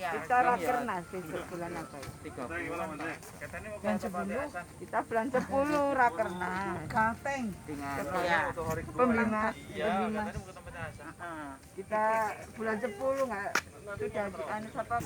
Kita rakernas besok bulan apa ya? 30. Bulan 10. Kita bulan 10 rakernas. Kateng. Pembina. Kita bulan 10 nggak sudah anu siapa?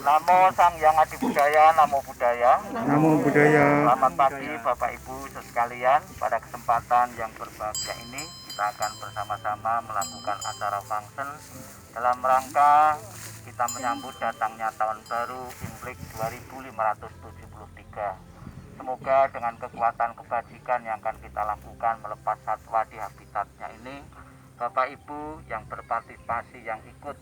Namo Sang Hyang Adi Budaya, Namo Budaya. Namo Budaya. Selamat pagi Bapak Ibu sekalian. Pada kesempatan yang berbahagia ini kita akan bersama-sama melakukan acara function dalam rangka kita menyambut datangnya tahun baru Imlek 2573. Semoga dengan kekuatan kebajikan yang akan kita lakukan melepas satwa di habitatnya ini, Bapak Ibu yang berpartisipasi, yang ikut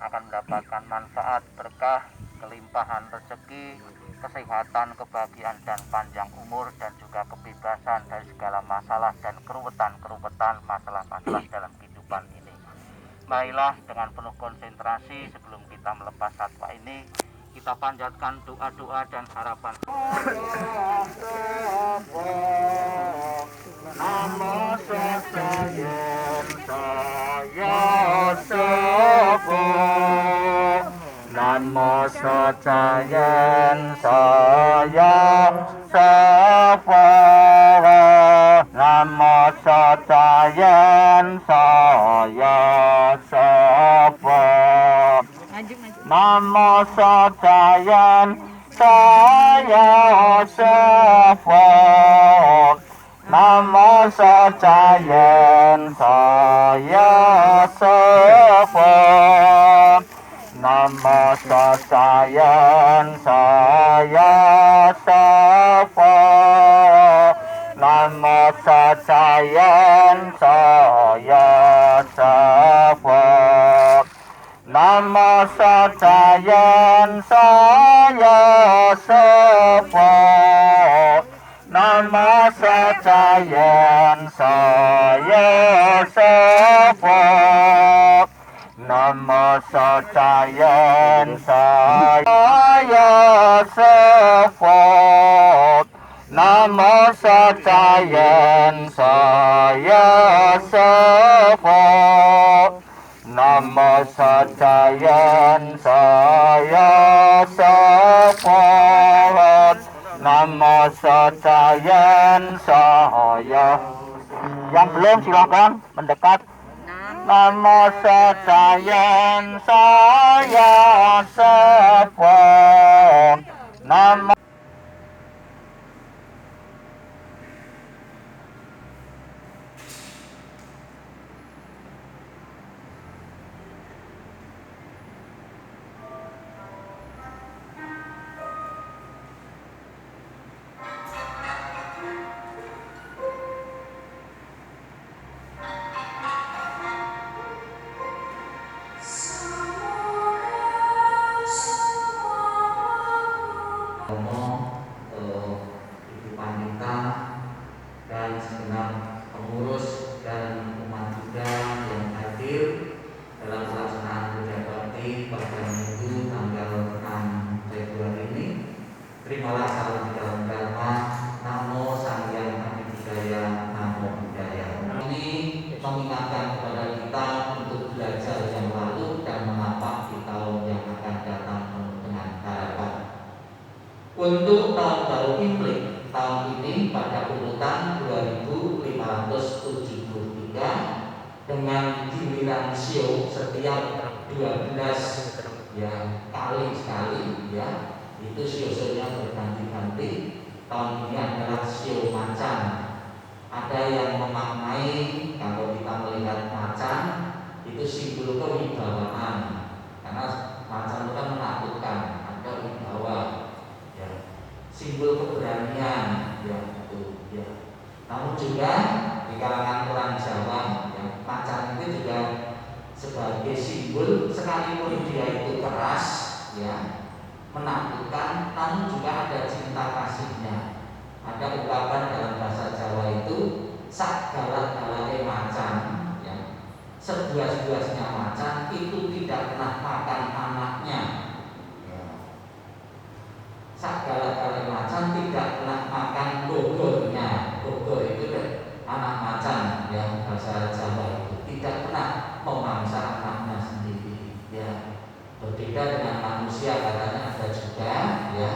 akan mendapatkan manfaat, berkah, kelimpahan rezeki, kesehatan, kebahagiaan dan panjang umur, dan juga kebebasan dari segala masalah dan keruwetan masalah-masalah dalam kehidupan ini. Marilah dengan penuh konsentrasi sebelum kita melepas satwa ini, kita panjatkan doa-doa dan harapan. Namo Sachayan Saya Sapa. Namo Sachayan Saya Sapa. Namo Sachayan Saya Sapa. Namo Sachayan Saya Sapa. Namo Sachayan Saya Sapa. Namo Sachayan Saya Sapa. Namo Sachayan Saya Sapa. Namo Sachayan Saya Sapa. Namo Sachayan Saya Sapa. Namo Sachayan Saya Sapa. Namo Sachayan Saya Sapa. Namo Sachayan Saya Sapa. Namo Sachayan Saya. Yang belum silakan mendekat. Namo Sachayan Saya Sapa. Namo Ibu Panita dan segenap pengurus dan umat Buddha yang hadir dalam pelaksanaan puja bakti pada Minggu tanggal 6 Februari ini. Terimalah salam di dalam Dharma. Namo Sang Hyang Adi Budaya, Namo Budaya. Ini mengingatkan kepada kita untuk belajar yang lalu dan menapak di tahun yang akan datang dengan harapan. Untuk tahun baru Imlek tahun ini pada urutan 2573 dengan giliran sio setiap 12 kali sekali itu sio-sionya berganti-ganti. Tahun ini adalah sio macan. Ada yang memaknai kalau kita melihat macan itu simbol kewibawaan, karena macan itu kan menakutkan, ada wibawa. Simbol keberanian, Namun juga di kalangan orang Jawa, macan itu juga sebagai simbol, sekalipun dia itu keras, menakutkan, namun juga ada cinta kasihnya. Ada ungkapan dalam bahasa Jawa itu sak galak-galake macan, ya. Sebuas-buasnya macan itu tidak pernah makan anaknya. Ya. Sak galak-galake macan tidak pernah makan gogornya. Gogor itu anak macan, yang bahasa Jawa itu tidak pernah memangsa anaknya sendiri. Ya. Berbeda dengan manusia, katanya ada juga, ya.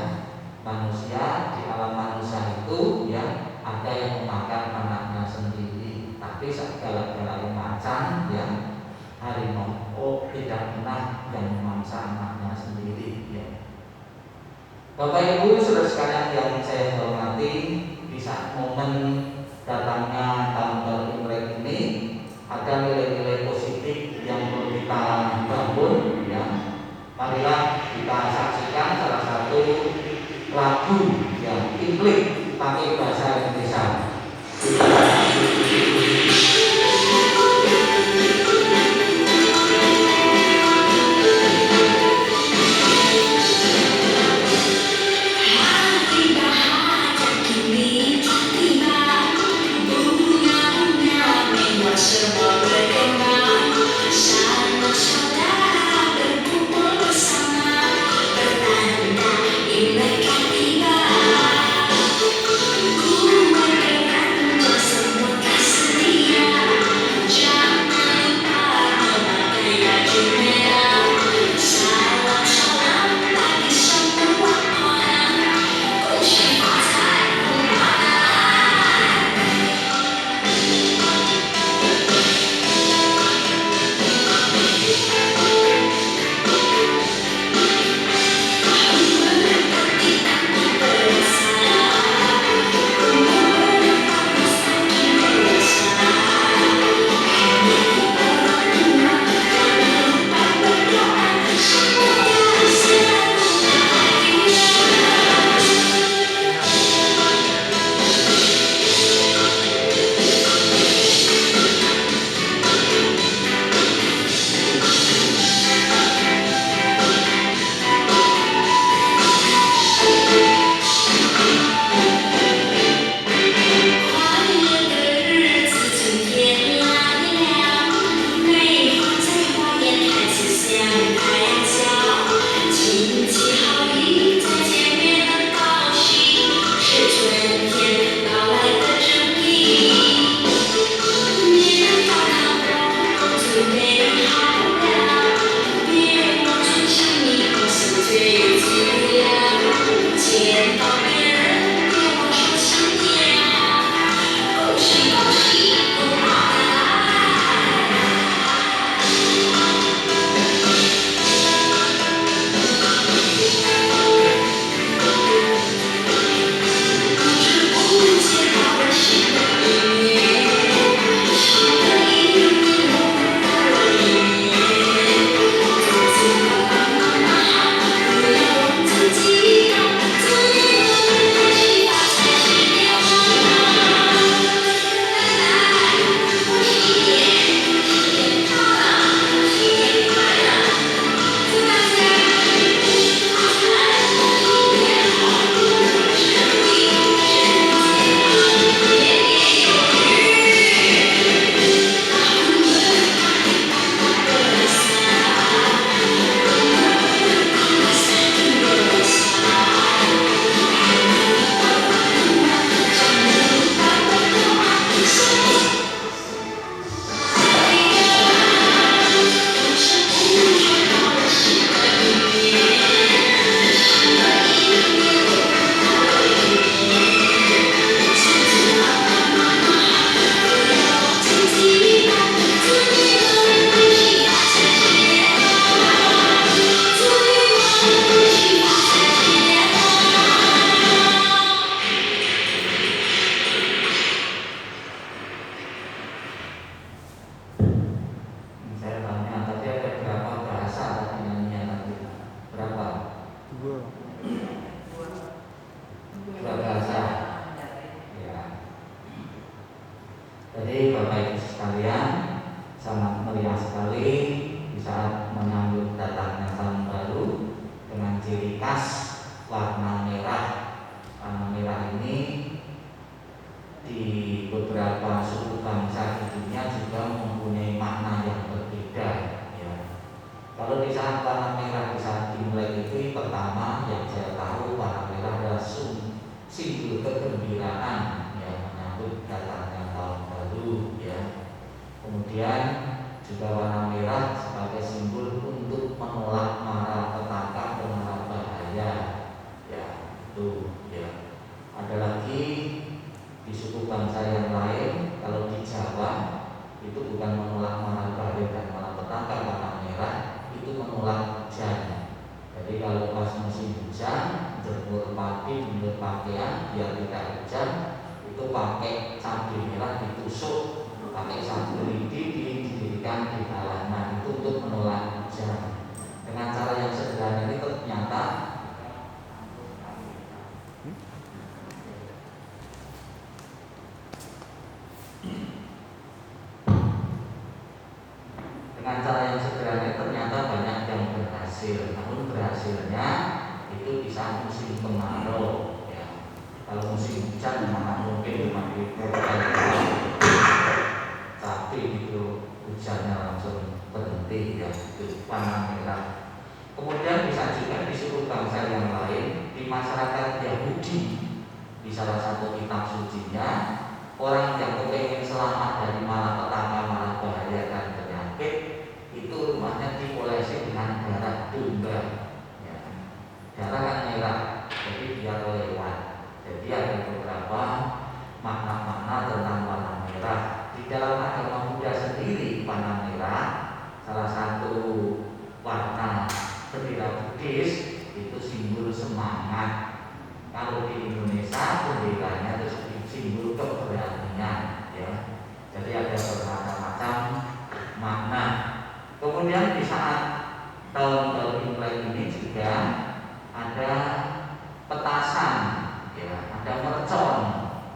Manusia, di alam manusia itu, ya, ada yang memakan anaknya sendiri. Tapi segala-galanya macan, ya, harimau tidak pernah yang memangsa anaknya sendiri, ya. Bapak Ibu saudara sekalian yang saya hormati, di saat momen datangnya tahun baru Imlek ini ada nilai-nilai positif yang perlu kita bangun, ya. Marilah kita saksikan salah satu lagu yang Imlek pakai bahasa Indonesia. Ku Kalau di saat warna merah di saat Imlek itu pertama yang saya tahu warna merah adalah simbol kegembiraan ya, menyambut datangnya tahun baru ya. Kemudian juga warna merah sebagai simbol untuk menolak mara petaka dan mara bahaya ya, itu ya. Ada lagi di suku bangsa yang lain, kalau di Jawa itu bukan menolak mara bahaya dan mara petaka warna merah, itu menolak hujan. Jadi kalau pas musim hujan, jemur padi, jemur pakaian biar tidak hujan, itu pakai cabai merah ditusuk, pakai sapu lidi didirikan di halaman, itu untuk menolak hujan. Dengan cara yang sederhana ini ternyata banyak yang berhasil. Namun berhasilnya itu di saat musim kemarau ya. Kalau musim hujan mana mungkin cuma di tapi itu hujannya langsung berhenti ya, itu warna merah. Kemudian bisa juga di suku bangsa yang lain, di masyarakat Yahudi, di salah satu kitab sucinya, orang yang kepengen selamat dari malapetaka, mara bahaya dan penyakit, itu rumahnya diolesi dengan darah domba ya. Darah kan merah, jadi dia lewat. Jadi ada beberapa makna-makna tentang warna merah. Di dalam agama Buddha sendiri, warna merah salah satu warna bendera Buddhis, itu simbol semangat. Kalau di Indonesia benderanya itu simbol keberanian ya. Jadi ada bermacam-macam makna. Kemudian di saat tahun baru Imlek ini juga ada petasan ya, ada mercon.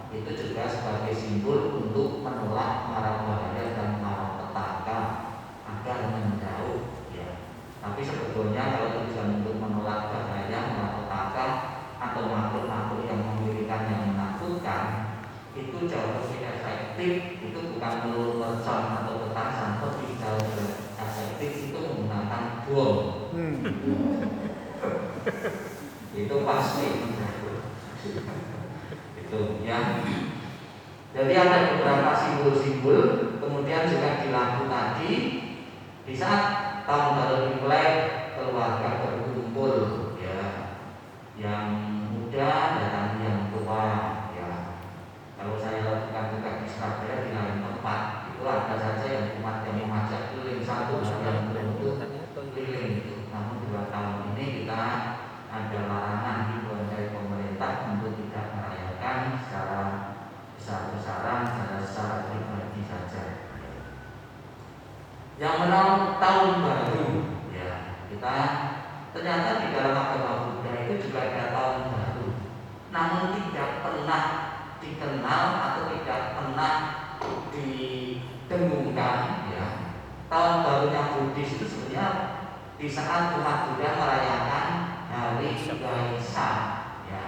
Itu juga sebagai simbol untuk menolak mara bahaya dan mara petaka agar menjauh ya. Tapi sebetulnya kalau tujuan untuk menolak bahaya, mara petaka atau makhluk-makhluk yang mengerikan, yang menakutkan, itu jauh lebih efektif. Itu bukan melulu mercon atau petasan, tapi jauh lebih efektif itu menggunakan bom. Itu pasti itu ya. Jadi ada beberapa simbol-simbol. Kemudian juga dilaku tadi di saat tahun baru Imlek, keluarga berkumpul ya, yang muda dan yang tua ya. Kalau saya lakukan tugas di Surabaya di lain tempat, itu ada saja yang umat yang mengajak keliling satu yang untuk keliling itu. Namun 2 tahun ini kita ada larangan himbauan dari pemerintah untuk tidak merayakan secara besar-besaran, secara pribadi saja. Yang menang tahun baru ya, kita ternyata di dalam agama Buddha itu juga ada tahun baru, namun tidak pernah dikenal atau tidak pernah didengungkan ya. Tahun barunya Buddhis itu sebenarnya di saat umat Buddha merayakan hari Waisak ya.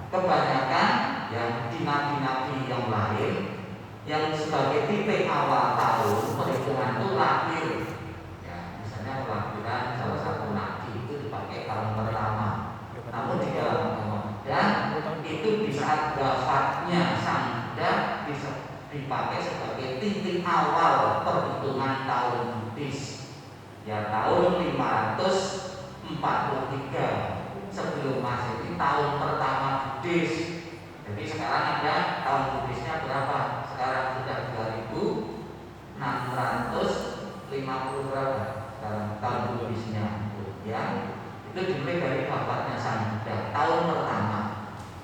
Kebanyakan yang di nabi-nabi yang lain yang sebagai titik awal tahun perhitungan itu lahir ya. Misalnya kelahiran salah satu nabi itu dipakai tahun pertama. Namun di dalam agama Buddha itu di saat wafatnya sang Buddha dipakai sebagai titik awal perhitungan tahun Buddhis ya, tahun 543 sebelum Masehi, tahun pertama Buddhis. Jadi sekarang ada tahun Buddhisnya berapa? Sekarang sudah 2650 berapa? Sekarang tahun Buddhisnya ya. Itu dimulai dari wafatnya sang Buddha, tahun pertama.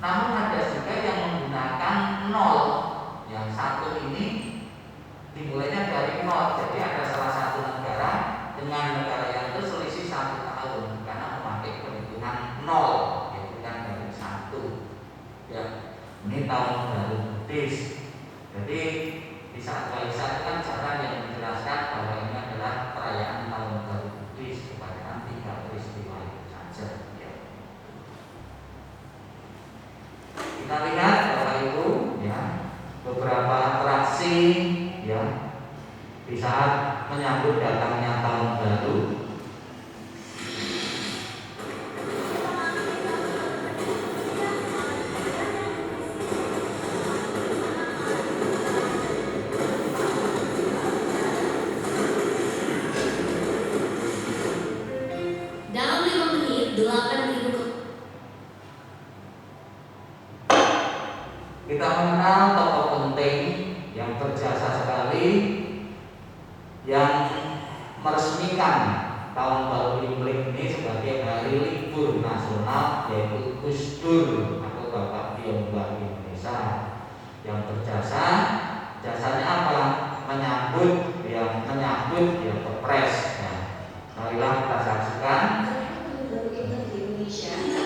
Namun ada juga yang menggunakan 0. Yang satu ini dimulainya dari 0. Jadi ada salah satu negara dengan negara yang itu selisih 1 tahun karena memakai perhitungan 0, yaitu kan dari 1 ya. Ini tahun baru Buddhis. Jadi di saat Waisak kan cara yang menjelaskan bahwa ini adalah perayaan tahun baru Buddhis, kebanyakan 3 peristiwa itu saja ya. Kita lihat Bapak Ibu ya, beberapa atraksi ya di saat menyambut datangnya tahun baru. 8.000. Kita mengenal tokoh penting yang berjasa sekali yang meresmikan tahun baru Imlek ini sebagai hari libur nasional, yaitu Gus Dur atau Bapak Piyambak Indonesia yang berjasa. Jasanya apa? Menyambut Kepres. Marilah kita saksikan.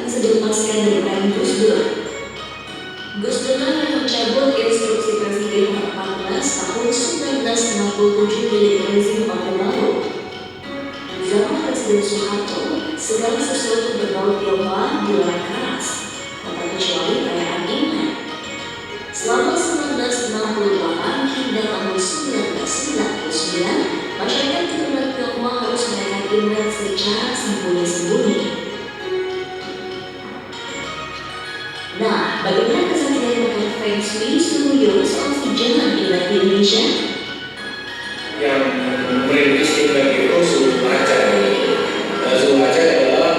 Bisa dilepaskan dari tangan Gus Dur. Gus Dur yang mencabut instruksi Presiden nomor 14 tahun 1957 milik rezim Orde Baru. Zaman Presiden Soeharto, segala sesuatu berbau Tionghoa dilarang keras, tanpa kecuali perayaan Imlek. Selama 1968 hingga tahun 1999, masyarakat keturunan Tionghoa harus merayakan Imlek secara sembunyi-sembunyi. Nah, bagaimana kesaksian pakar Feng Shui Suyoyo soal sejarah Imlek di Indonesia? Yang merintis Imlek itu Suhu Macan. Suhu Macan adalah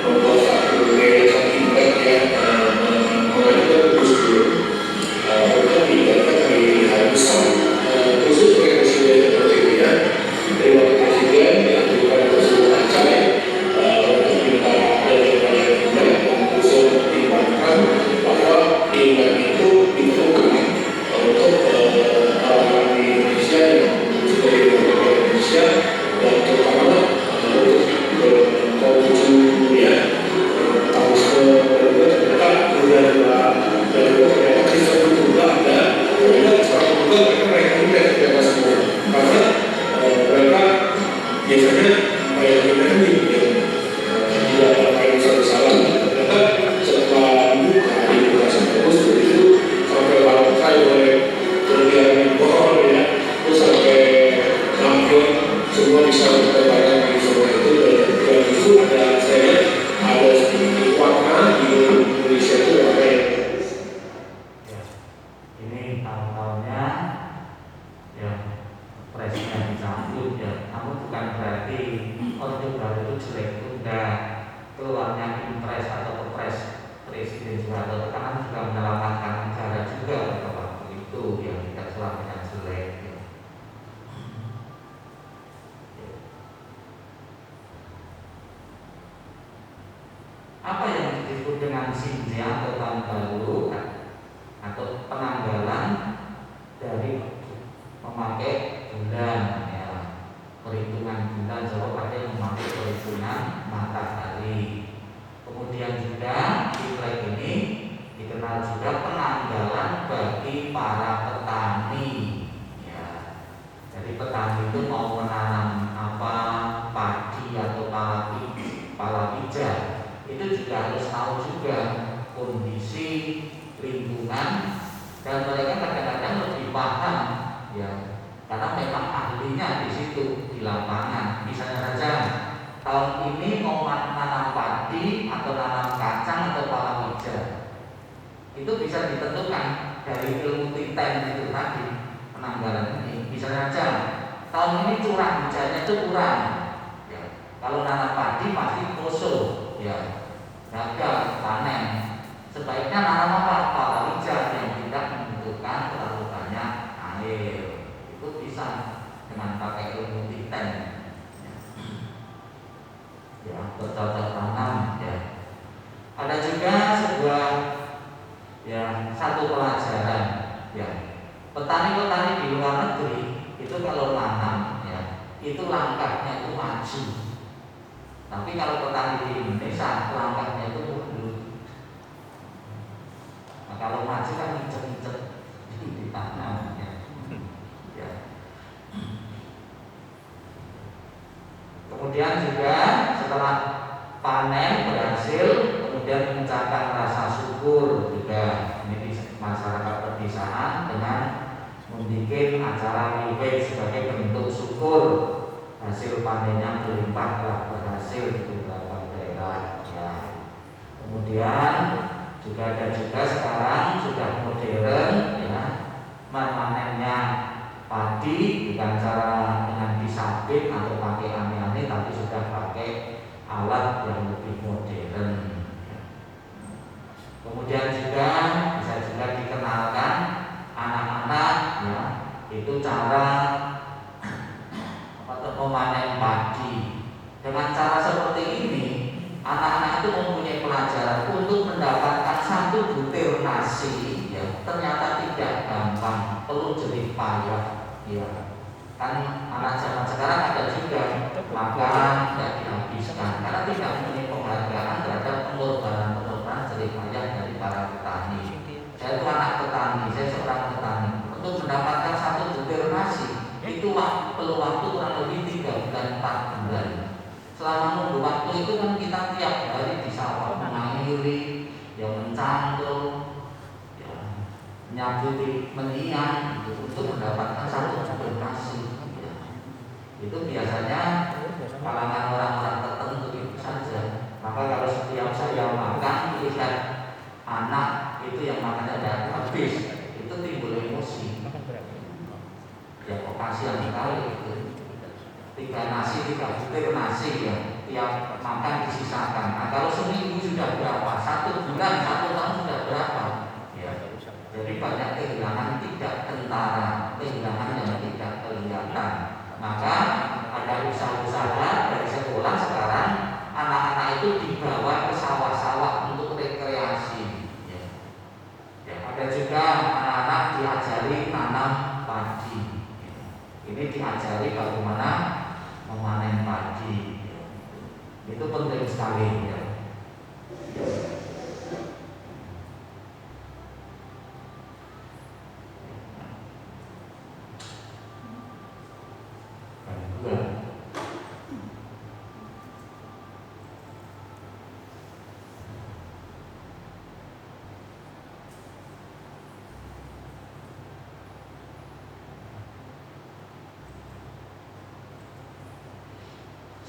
membuat satu realitas Imlek yang mengajukan Gus Dur untuk diikat hari besar. Khusus sebagai presiden terpilih dari wakil presiden yang bukan Suhu Macan untuk minta dari Imlek untuk dimakan bahwa Imlek itu diperlukan untuk orang di Indonesia yang sudah di Indonesia dan terutama untuk Konghucu ya Taoisme ternyata ternyata Kristen juga ada ternyata sekarang juga mereka Imlek mereka semua karena mereka biasanya kayak Imlek ini tidak kayak satu salam ternyata setelah dibuka sampai Agustus itu sampai lantai oleh berlian pohon ya terus sampai lampion semua bisa terbayang di semua itu dan justru ada saya lihat ada sedikit warna di Indonesia itu warna yang Ini tahun-tahunnya ya presnya disambut ya, namun bukan berarti Orde Baru itu jelek, enggak. Keluarnya impres atau kepres Presiden Soeharto karena juga menyelamatkan negara juga pada waktu itu yang tidak selamanya jelek ya. Apa yang disebut dengan Xinjiang atau tahun baru atau penanggalan dari memakai bulan ya, perhitungan bulan Jawa pakai memakai perhitungan matahari. Kemudian juga Imlek ini dikenal juga penanggalan bagi para petani ya. Jadi petani itu mau menanam apa, padi atau palawija itu juga harus tahu juga kondisi lingkungan dan mereka kadang-kadang lebih paham ya karena memang ahlinya di situ di lapangan. Misalnya saja tahun ini mau nanam padi atau nanam kacang atau palawija itu bisa ditentukan dari ilmu titen itu tadi penanggalan ini. Misalnya saja tahun ini curah hujannya itu kurang ya. Kalau nanam padi pasti poso ya, gagal panen. Sebaiknya nanam apa? Palawija yang tidak membutuhkan terlalu banyak air. Itu bisa dengan pakai ilmu titen ya, bercocok tanam ya. Ada juga sebuah ya satu pelajaran ya, petani-petani di luar negeri itu kalau nanam ya itu langkahnya itu maju, tapi kalau petani di Indonesia langkahnya itu mundur. Nah, kalau maju kan ngicet-ngicet ditanam ya. Kemudian juga setelah panen berhasil, kemudian mengucapkan rasa syukur juga. Ini masyarakat pedesaan dengan membuat acara wiwit sebagai bentuk syukur hasil panennya berlimpah telah berhasil di beberapa daerah ya. Kemudian juga ada juga sekarang sudah modern ya, menanennya padi bukan cara dengan disabit atau pakai aneh-aneh, tapi sudah pakai alat yang lebih modern. Kemudian juga bisa juga dikenalkan anak-anak ya, itu cara memanen padi. Dengan cara seperti ini, anak-anak itu mempunyai pelajaran untuk mendapatkan satu butir nasi ya, ternyata tidak gampang, perlu jerih payah ya. Kan anak zaman sekarang ada juga makan tidak dihabiskan karena tidak mempunyai penghargaan terhadap pengorbanan jerih payah dari para petani. Saya itu anak petani, saya seorang petani. Untuk mendapatkan satu butir nasi itu perlu waktu kurang lebih 3 bulan 4 bulan. Selama menunggu waktu itu kan kita tiap hari di sawah mengairi, ya mencangkul, ya nyabuti menyiang gitu, untuk mendapatkan satu butir nasi. Ya. Itu biasanya kalangan orang-orang tertentu itu saja. Maka kalau setiap saya makan lihat anak itu yang makannya tidak habis, itu timbul emosi. Ya kok kasihan sekali itu. 3 butir nasi ya, tiap makan disisakan. Nah kalau seminggu sudah berapa? 1 bulan, 1 tahun sudah berapa? Ya. Jadi banyak kehilangan tidak kentara, kehilangan yang tidak kelihatan. Maka ada usaha-usaha dari sekolah sekarang anak-anak itu dibawa ke sawah-sawah untuk rekreasi. Ya. Ya, ada juga anak-anak diajari nanam padi. Ya. Ini diajari bagaimana memanen padi. Itu penting sekali ya.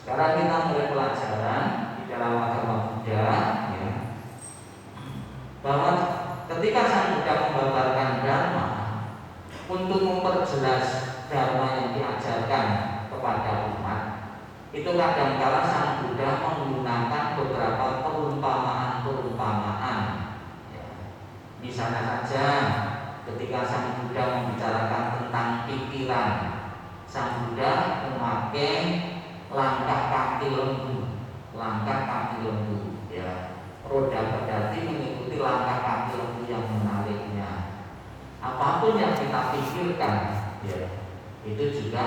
Sekarang kita mulai pelajaran di dalam agama Buddha ya, bahwa ketika Sang Buddha membabarkan Dharma untuk memperjelas Dharma yang diajarkan kepada umat, itu kadang-kala Sang Buddha menggunakan beberapa perumpamaan ya. Misalnya saja ketika Sang Buddha membicarakan tentang pikiran, Sang Buddha memakai langkah kaki lembu ya. Roda pedati mengikuti langkah kaki lembu yang menariknya. Apapun yang kita pikirkan ya, itu juga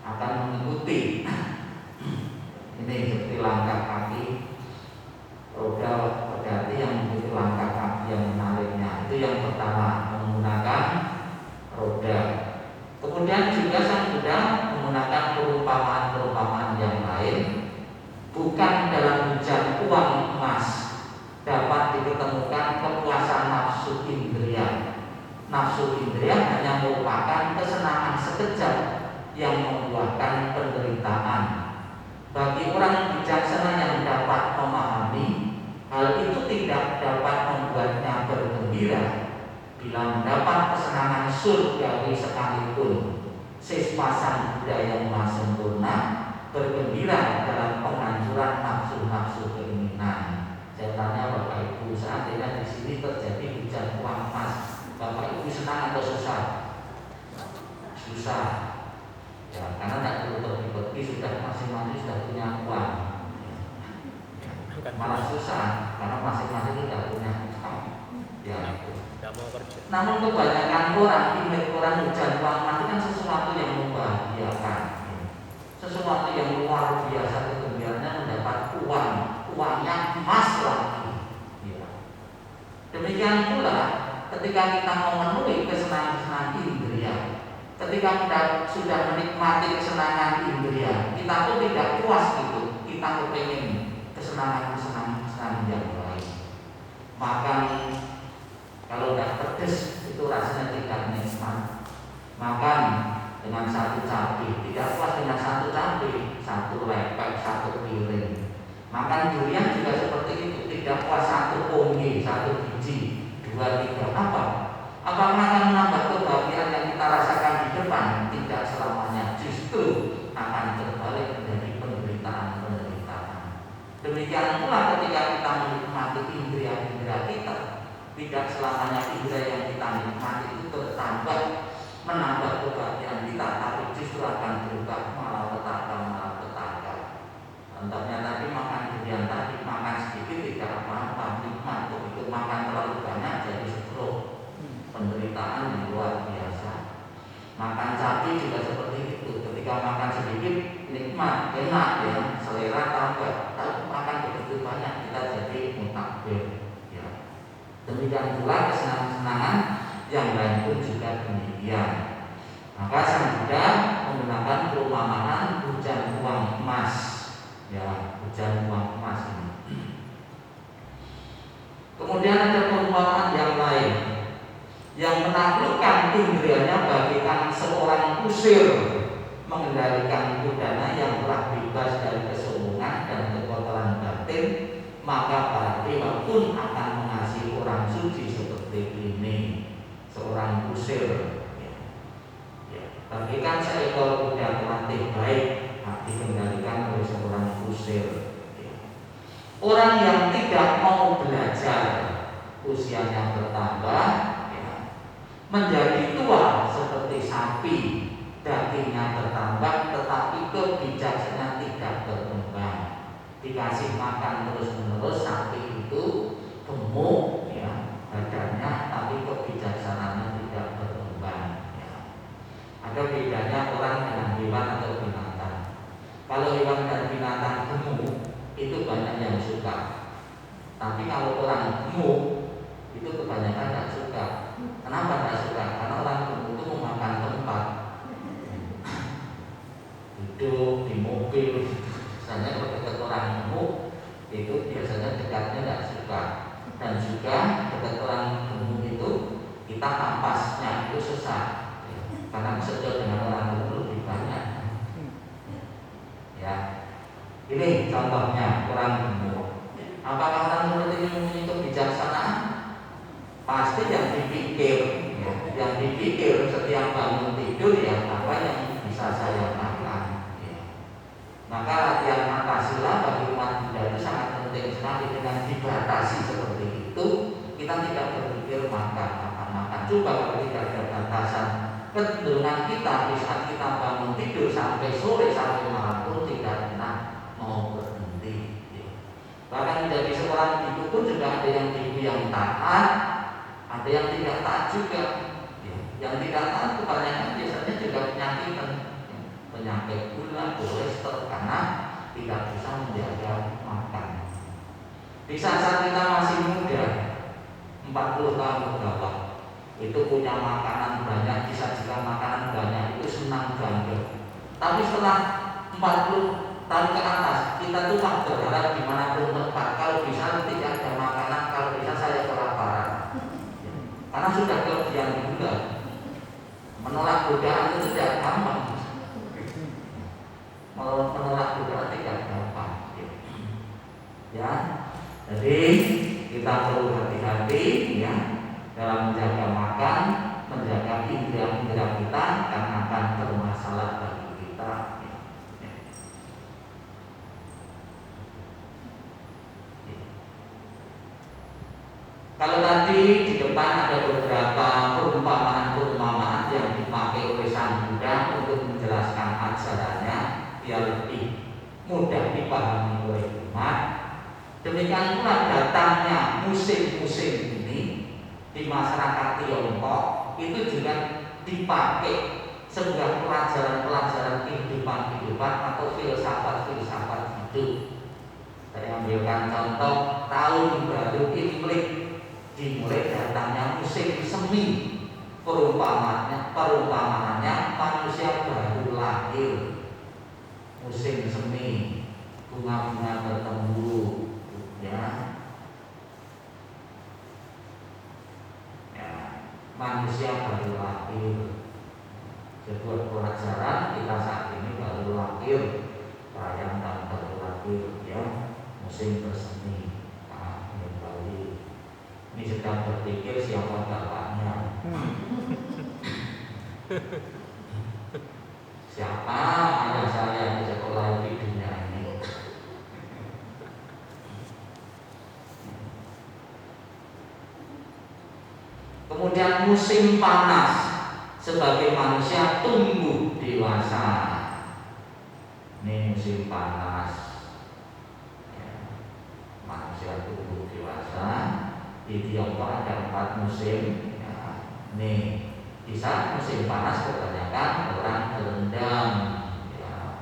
akan mengikuti. Ini seperti langkah kaki roda pedati yang mengikuti langkah kaki yang menariknya. Itu yang pertama, menggunakan roda. Kemudian juga Sang Buddha menggunakan perumpamaan yang lain. Bukan dalam hujan uang emas dapat diketemukan kepuasan nafsu indria. Nafsu indria hanya merupakan kesenangan sekejap yang membuahkan penderitaan. Bagi orang bijaksana yang dapat memahami, hal itu tidak dapat membuatnya bergembira. Bila mendapat kesenangan surgawi sekalipun, siswa Sang Buddha yang maha sempurna bergembira dalam penghancuran nafsu-nafsu keinginan. Saya tanya Bapak Ibu, seandainya di sini terjadi hujan uang emas, Bapak Ibu senang atau susah? Susah. Ya, karena tidak perlu pergi-pergi, sudah masing-masing sudah punya uang. Malah susah, karena masing-masing sudah punya uang. Ya. Namun kebanyakan orang ingat orang hujan uang emas itu kan sesuatu yang membahagiakan, sesuatu yang luar biasa kegembiraannya mendapat uangnya emas lagi. Ya. Demikian pula ketika kita memenuhi kesenangan indria, ketika kita sudah menikmati kesenangan indria, kita pun tidak puas gitu, kita kepengen kesenangan yang lain. Makan kalau tidak pedes itu rasanya tidak nikmat. Makan dengan satu cabai, tidak puas dengan satu cabai, satu lepek, satu piring. Makan durian juga seperti itu, tidak puas satu onge, satu biji, 2, 3. Apakah akan menambah kebahagiaan yang kita rasakan di depan? Tidak selamanya, justru akan berbalik menjadi penderitaan. nikmat, enak ya, selera tambah. Kalau makan begitu banyak kita jadi mutakbir. Ya. Demikian pula kesenangan-kesenangan yang lain pun juga demikian. Maka Sang Buddha menggunakan perumpamaan hujan uang emas. Ya, hujan uang emas ini. Kemudian ada perumpamaan yang lain yang menaklukkan indrianya bagaikan seorang kusir mengendalikan kudanya yang telah bebas dari kesombongan dan kekotoran batin, maka para dewa pun akan mengasihi orang suci seperti ini, seorang kusir. Bagaikan seekor kuda terlatih baik dikendalikan oleh seorang kusir. Orang yang tidak mau belajar, usianya bertambah, menjadi tua seperti sapi, dagingnya bertambah, tetapi kebijaksanaan tidak berkembang. Dikasih makan terus-menerus, sapi itu gemuk, badannya, tapi kebijaksanaannya tidak berkembang. Ada bedanya orang dengan hewan atau binatang. Kalau hewan dan binatang gemuk, itu banyak yang suka. Tapi kalau orang gemuk, itu kebanyakan tidak suka. Kenapa tidak suka? Karena orang gemuk itu memakan tempat, duduk di mobil. Misalnya kalau dekat orang gemuk, itu biasanya dekatnya tidak suka. Dan juga dekat orang gemuk itu kita nampasnya itu sesak. Karena sejauh dengan orang gemuk lebih banyak. Ya, ini contohnya orang gemuk. Apakah orang seperti ini mempunyai kebijaksanaan? Pasti yang dipikir, yang dipikir setiap bangun tidur ya apa yang bisa saya makan. Maka latihan Matasila bagi umat Buddha itu sangat penting sekali. Dengan dibatasi seperti itu, kita tidak berpikir makan. Coba kalau tidak ada batasan, kecenderungan kita di saat kita bangun tidur sampai sore sampai malam pun tidak pernah mau berhenti. Bahkan menjadi seorang biku pun juga ada yang biku yang taat, ada yang tidak taat juga. Yang tidak taat kebanyakan biasanya juga penyakit gula, kolesterol karena tidak bisa menjaga makan. Di saat kita masih muda, 40 tahun ke bawah, itu punya makanan banyak, disajikan makanan banyak, itu senang bangga. Tapi setelah 40 tahun ke atas, kita tuh berharap dimanapun tempat, kalau bisa tidak ada makanan, kalau bisa saya kelaparan. Karena sudah kelebihan gula. Menolak godaan itu tidak gampang. Menolak godaan tidak gampang. Ya, jadi kita perlu hati-hati ya dalam menjaga makan, menjaga indera-indera kita karena akan bermasalah bagi kita. Kalau tadi di depan ada beberapa perumpamaan yang dipakai oleh Sang Buddha untuk menjelaskan ajarannya biar lebih mudah dipahami oleh umat. Demikian pula datangnya musim-musim ini di masyarakat Tiongkok itu juga dipakai sebuah pelajaran-pelajaran kehidupan atau filsafat-filsafat hidup. Saya ambilkan contoh tahun baru Imlek, dimulai datangnya musim semi. Perumpamaannya manusia baru lahir. Musim semi, bunga-bunga bertemu, manusia baru lahir. Sebuah pelajaran kita saat ini baru lahir, perayaan tahun baru lahir, musim bersemi. Ini sedang berpikir siapa bapaknya. Siapa ayah saya di sekolah di dunia ini. Kemudian musim panas, sebagai manusia tumbuh dewasa. Ini musim panas, manusia tumbuh dewasa. Di Tiongkok ada 4 musim. Nih, di saat musim panas kebanyakan orang berendam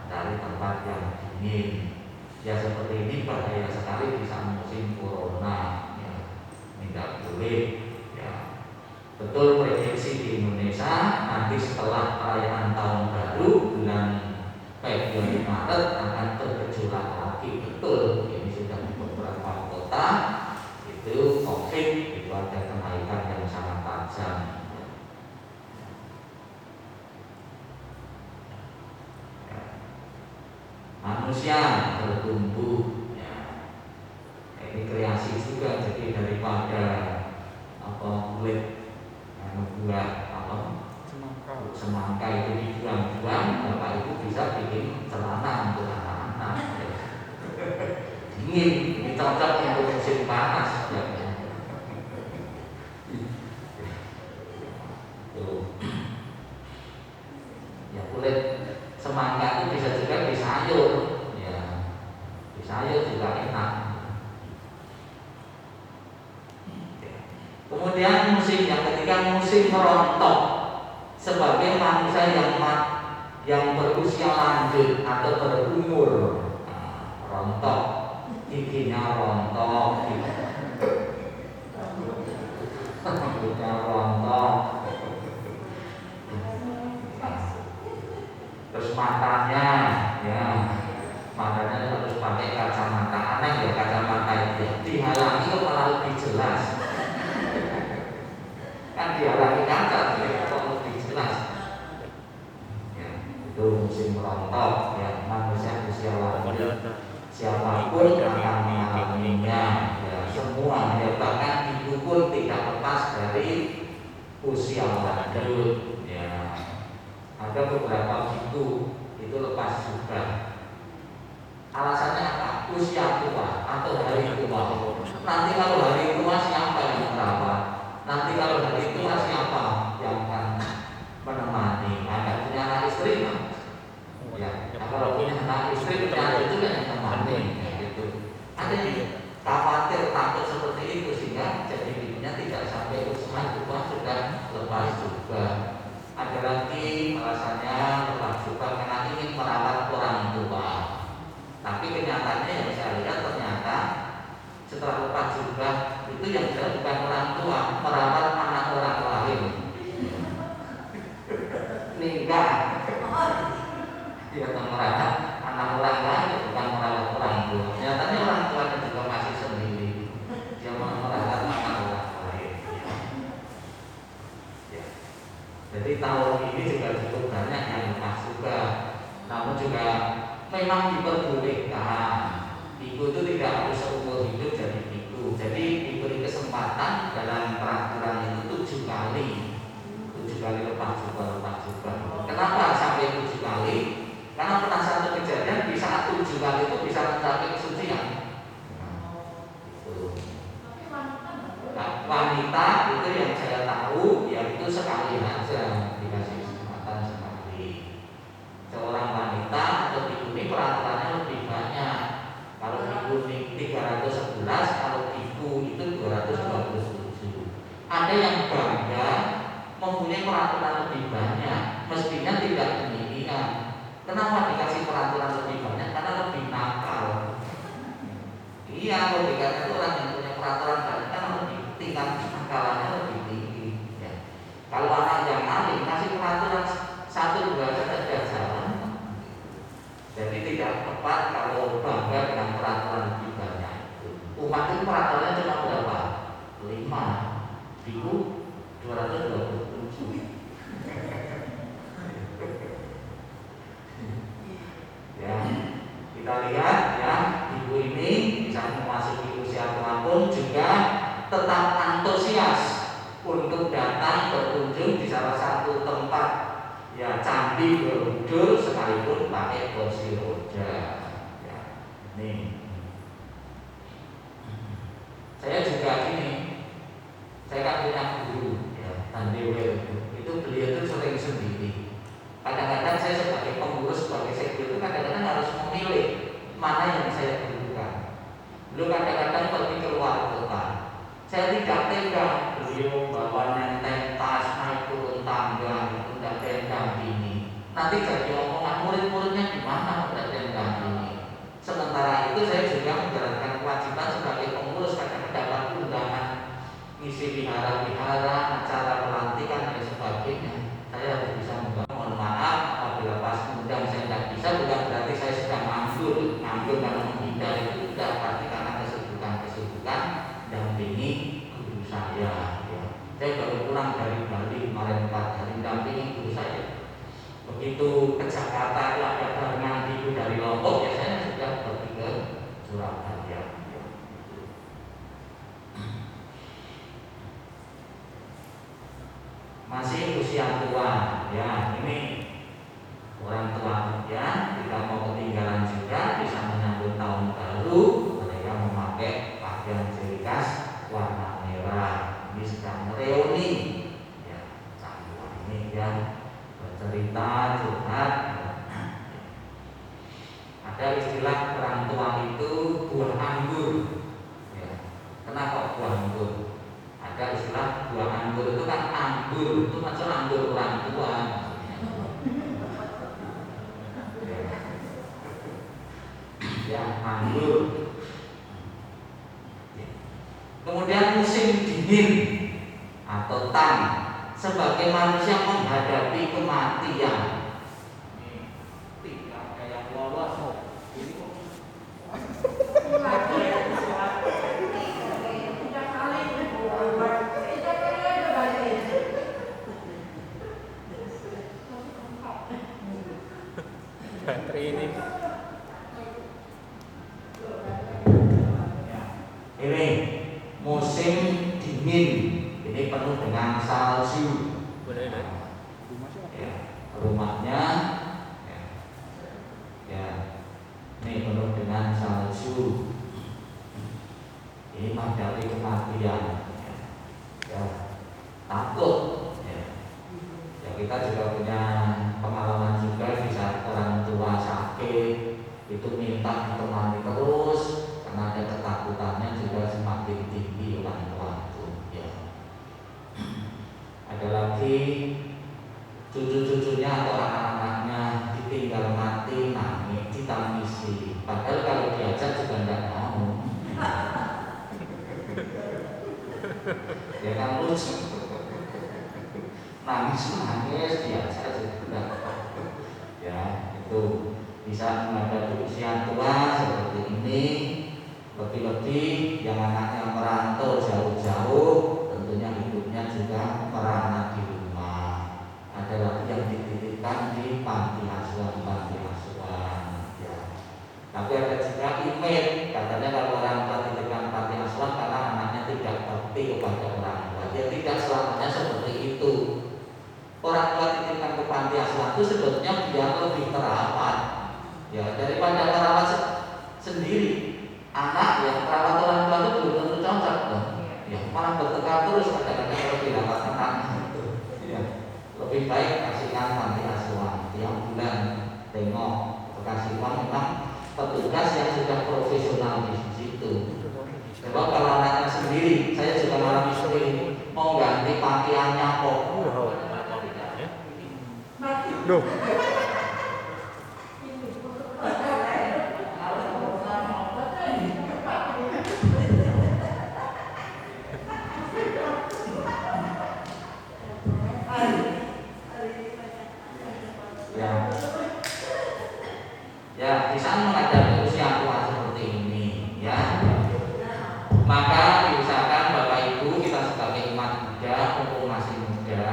dari tempat tempat yang dingin. Ya seperti ini bahaya sekali di saat musim corona. Ya, ini tidak boleh. Ya, betul prediksi di Indonesia nanti setelah perayaan tahun baru bulan Februari Maret akan bergejolak lagi. Betul, ini sudah di beberapa kota itu COVID itu ada kenaikan yang sangat tajam. Manusia bertumbuh, ya. Ini kreasi juga, jadi daripada kulit buah semangka itu dibuang-buang, bapak ibu bisa bikin celana untuk anak-anak. Dingin, ini cocok untuk musim panas. Ya. Ya kulit semangka itu bisa juga di sayur, ya di sayur juga enak. Kemudian musim yang ketiga, musim merontok. Sebagai manusia yang berusia lanjut atau berumur, rontok, giginya rontok, giginya rontok, terus matanya, ya matanya harus pakai kacamata. Aneh ya kacamata itu, dihalangi kok malah lebih jelas. Kan dihalangi kaca, ya kok lebih jelas. Ya, itu musim merontok, ya manusia usia lanjut siapapun akan mengalaminya, ya semua, ya bahkan ibu pun tidak lepas dari usia lanjut. Ya, ada beberapa itu lepas juga. Alasannya apa? Usia tua atau hari tua. Nanti kalau hari tua siapa yang merawat? Nanti kalau hari tua siapa yang akan menemani? Ada punya anak istri kan? Ya, kalau punya anak istri punya itu kan yang menemani. Ya, gitu. Ada yang khawatir takut seperti itu sehingga jadi ibunya tidak sampai usia tua sudah lepas juga. Ada lagi alasannya lepas juga karena ingin merawat orang tua. Tapi kenyataannya yang saya lihat ternyata setelah lepas juga itu yang bukan orang tua, merawat anak orang lain. Nikah, dia merawat anak orang lain, bukan merawat orang tua. Nyatanya orang tuanya juga masih sendiri. Dia merawat anak orang lain. Ya. Jadi tahun ini juga cukup banyak yang lepas juga. Namun juga memang diperbolehkan. Ibu itu tidak harus seumur hidup jadi ibu. Jadi diberi kesempatan dalam peraturan itu 7 kali. 7 kali lepas juga. Kenapa sampai 7 kali? Karena pernah satu kejadian di saat 7 kali itu bisa mencapai kesucian. Nah, wanita itu yang saya tahu ya itu sekali aja dikasih kesempatan sekali. Seorang wanita atau ibu ini peraturannya lebih banyak. Kalau ibu ini 311, kalau ibu itu 227. Ada yang bangga mempunyai peraturan lebih banyak. Mestinya tidak demikian. Kenapa dikasih peraturan lebih banyak? Karena lebih nakal. Iya, logikanya itu orang yang punya peraturan banyak kan lebih tingkat nakalannya lebih tinggi. Ya. Kalau anak yang alim kasih peraturan 1, 2 saja jalan. Jadi tidak tepat kalau bangga dengan peraturan lebih banyak. Umat itu peraturannya cuma berapa? 5. Ibu 227. Ya, kita lihat ya, ibu ini bisa memasuki usia tua pun juga tetap antusias untuk datang berkunjung di salah satu tempat ya Candi Borobudur sekalipun pakai kursi roda. Ya, nih. Saya juga saya kan punya guru ya, Tandewer itu beliau itu sering sendiri. Kadang-kadang saya sebagai pengurus, sebagai sektor itu kadang-kadang harus memilih mana yang saya butuhkan. Beliau kadang-kadang pergi keluar kota. Saya tidak tega beliau bawa nenteng tas, naik turun tangga, tidak tenda ini. Nanti jadi omongan murid-muridnya di mana tidak tenda Ada istilah orang tua itu buah anggur. Ya. Kenapa buah anggur? Ada istilah buah anggur itu kan anggur itu macam anggur orang tua. Ya, anggur. Kemudian musim dingin atau tan, sebagai manusia menghadapi kematian. Tidak kayak lolos. Ini Ini musim dingin, ini penuh dengan salju. boleh deh. Ya, rumahnya ya, ini penuh dengan salju. Ini menghadapi kematian. Ya, takut. Ya, kita juga punya pengalaman juga di saat orang tua sakit itu minta ditemani terus karena ada ketakutannya juga semakin tinggi orang tua itu. Ya. Ada lagi cucu-cucunya atau anak-anaknya ditinggal mati nangis ditangisi, padahal kalau diajak juga tidak mau. Ya kan lucu. Nangis diajak juga. Ya itu bisa menghadapi usia tua seperti ini. Lebih-lebih yang anaknya merantau jauh-jauh, tentunya hidupnya juga merana di rumah. Ada lagi yang dititipkan di panti asuhan. Ya. Tapi ada juga image, katanya kalau orang tua dititipkan panti asuhan karena anaknya tidak bakti kepada orang tua. Dia tidak selamanya seperti itu. Orang tua dititipkan ke panti asuhan itu sebetulnya dia lebih terawat, ya, daripada merawat sendiri. Anak yang merawat orang tua itu belum tentu cocok loh. Ya, malah bertengkar terus kadang-kadang kalau dirawat anak. Ya, lebih baik kasihkan panti asuhan tiap bulan, tengok, kasih uang memang petugas yang sudah profesional di situ. Sebab kalau anaknya sendiri, saya juga mengalami sendiri, mau ganti pakaiannya kok. Duh. Ya, di saat menghadapi usia tua seperti ini, ya, maka diusahakan Bapak Ibu kita sebagai umat muda, mumpung masih muda,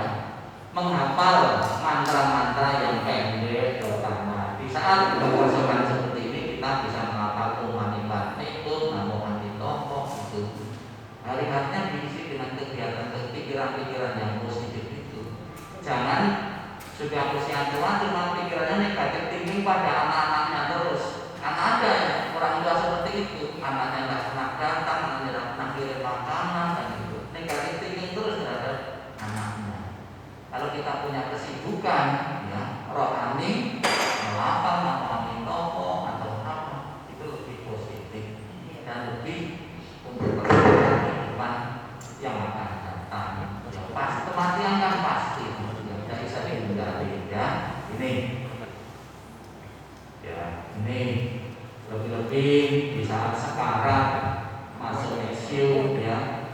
menghafal mantra-mantra yang pendek terutama. Di saat berkosongan seperti ini kita bisa menghafal Om Mani Padme itu, Namo Mani Toko itu. Hari-harinya diisi dengan kegiatan pikiran-pikiran yang positif itu. Jangan sudah usia tua cuma pikirannya negatif tinggi pada anak-anaknya terus. Karena ada orang tua seperti itu, anaknya nggak pernah datang, anaknya nggak pernah kirim makanan dan itu negatif tinggi terus terhadap anaknya. Kalau kita punya kesibukan, ya, rohani, melapang, melakukan toko atau apa, itu lebih positif dan lebih untuk kehidupan yang akan datang. Ya, pas kematian kan pasti. Tidak bisa dihindari, ya. Ini, ya, ini lebih-lebih di saat sekarang masuk ICU, ya,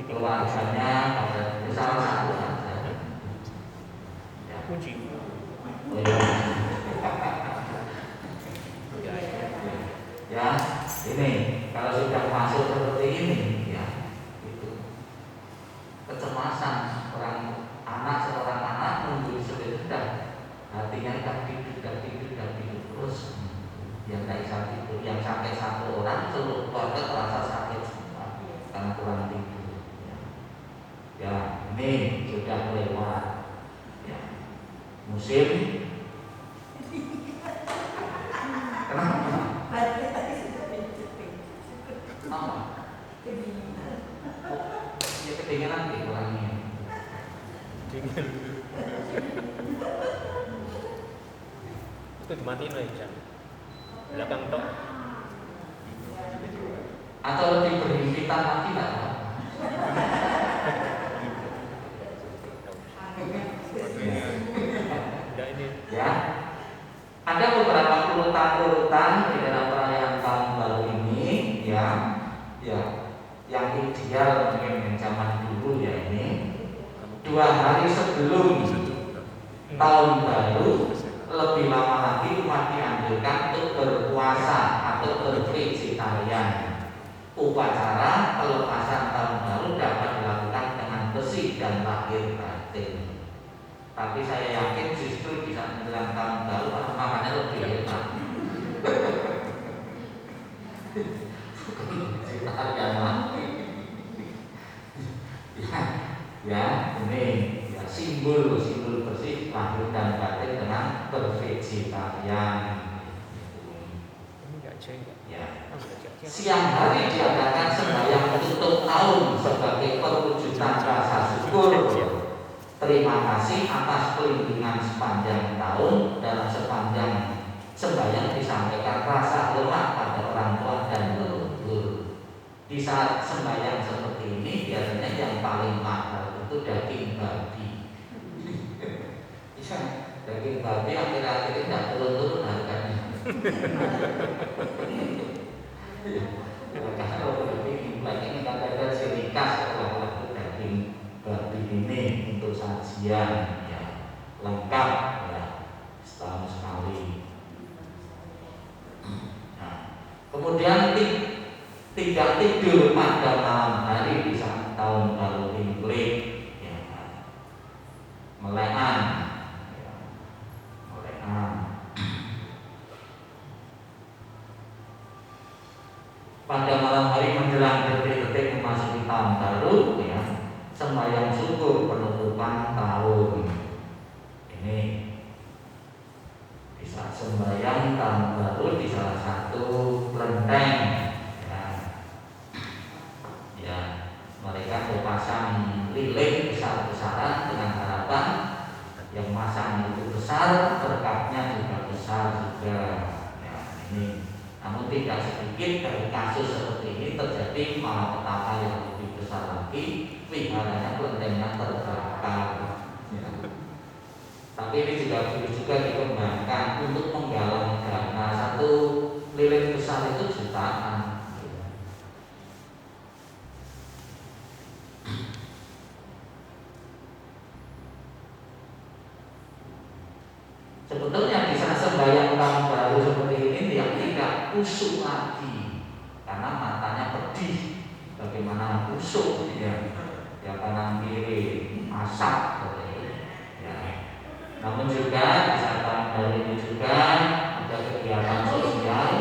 keluarganya pada salah satu saja. Ya. Kunci. Oh, ya. Ya, ini kalau sudah masuk seperti ini, ya, itu kecemasan seorang anak nunggu sudah hatinya tidak tidur terus, yang tidak bisa tidur, yang sampai satu orang seluruh keluarga terasa sakit semua karena kurang tidur. Ya, ini sudah lewat, ya, musim. Kenapa? Ya kedinginan kurangnya. Dingin. Itu dimatiin lah, Ican. belakang tok. Atau lebih berhimpitan lagi nggak? Ya ini Ya, ada beberapa urutan-urutan di dalam perayaan tahun baru ini yang ideal mungkin zaman dulu ya ini 2 hari sebelum tahun baru, lebih lama lagi umat dianjurkan untuk berpuasa atau bervegetarian. Upacara pelepasan tahun baru dapat dilakukan dengan bersih dan lahir batin. Tapi saya yakin justru bisa menjelang tahun baru makannya lebih enak. Ya, ini ya simbol bersih lahir dan batin dengan bervegetarian. ini enggak cek. Ya. Oh, enggak cek. Siang hari diadakan sembahyang tutup tahun sebagai perwujudan rasa syukur. Terima kasih atas pelindungan sepanjang tahun. Dalam sepanjang sembahyang disampaikan rasa hormat pada orang tua dan leluhur. Di saat sembahyang seperti ini biasanya yang paling mahal itu daging babi. Bisa daging babi akhir-akhir ini tidak turun-turun harganya. Kalau daging babi ini kata-kata sirikas kalau daging babi ini untuk sajian ya lengkap ya setahun sekali. Nah, kemudian tidak tidur pada malam hari di saat tahun baru Imlek ya, melekan ya, melekan. Pada malam hari menjelang detik-detik memasuki tahun baru ya, sembahyang syukur penutupan tahun. Ini di saat sembahyang tahun baru di salah satu kelenteng ya, mereka berpasang lilin besar-besaran dengan harapan yang masang itu besar, berkatnya juga besar juga ya, ini. Namun tidak sedikit dari kasus seperti ini terjadi malapetaka yang lebih besar lagi, wiharanya kelentengnya terbakar ya. Tapi ini juga dikembangkan untuk menggalang dana. Satu lilin besar itu jutaan. Sebetulnya di saat sembahyang tahun baru seperti ini yang tidak kusuk lagi karena matanya pedih. Bagaimana kusuk ya, ya kanan kiri asap ya. Namun juga di saat tahun baru ini juga ada kegiatan sosial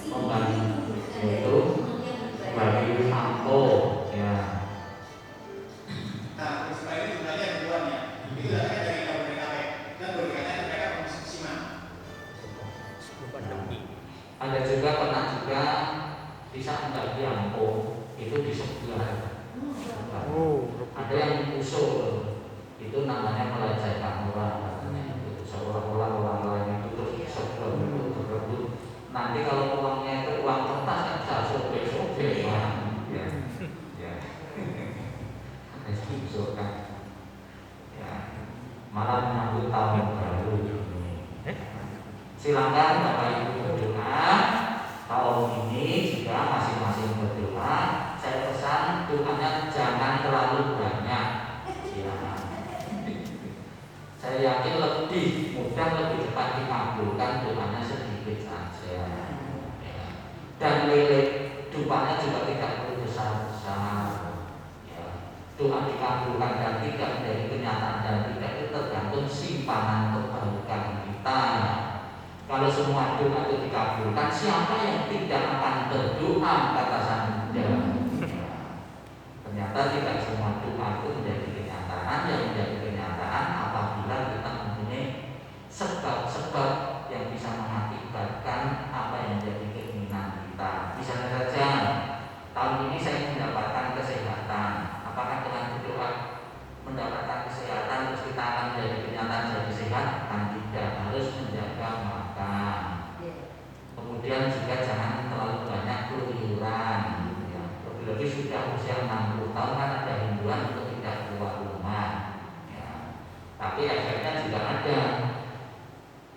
membantu itu bagi ampo ya. Nah, peristiwa ini sebenarnya ribuannya. Itu datangnya dari Jabodetabek dan berkaitan mereka pemusiman. Ada juga pernah juga di saat bagi ampo itu di sebelah. Ada yang usul itu namanya melecehkan orang katanya itu seolah-olah orang lain itu terus disebelah itu berebut. Nanti kalau uangnya itu uang kertas kan bisa sobek-sobek ya. Ya. Kan ya, malah menyambut tahun baru ini. Silakan Bapak Ibu berdoa tahun ini jika masing-masing berdoa. Saya pesan doanya jangan terlalu banyak ya. Saya yakin lebih mudah, lebih cepat dikabulkan doanya sedikit saja ya. Dan lilit dupanya juga tidak perlu besar-besar. Doa dikabulkan dan tidak menjadi kenyataan dan tidak itu tergantung simpanan kebaikan kita. Kalau semua doa itu dikabulkan, siapa yang tidak akan berdoa kata Sang Buddha? Ternyata tidak semua doa itu menjadi kenyataan. Yang menjadi kenyataan apabila kita mempunyai sebab-sebab yang bisa mengakibatkan apa yang menjadi keinginan kita. Misalnya saja tahun ini saya mendapatkan kesehatan. Apakah dengan berdoa mendapatkan kesehatan terus kita akan menjadi kenyataan jadi sehat? Kan tidak, harus menjaga makan. usia 60 tahun kan ada himbauan untuk tidak keluar rumah ya. Tapi efeknya juga ada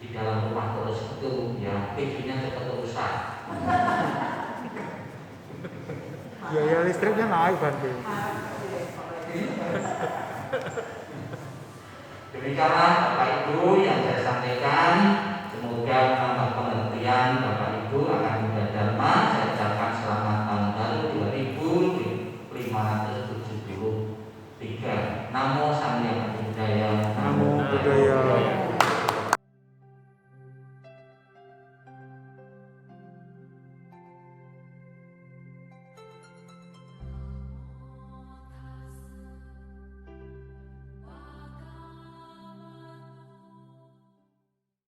di dalam rumah terus itu ya, TV-nya cepat rusak. Biaya listriknya naik berarti. Demikianlah Bapak Ibu yang saya sampaikan. Semoga pengertian Bapak Ibu akan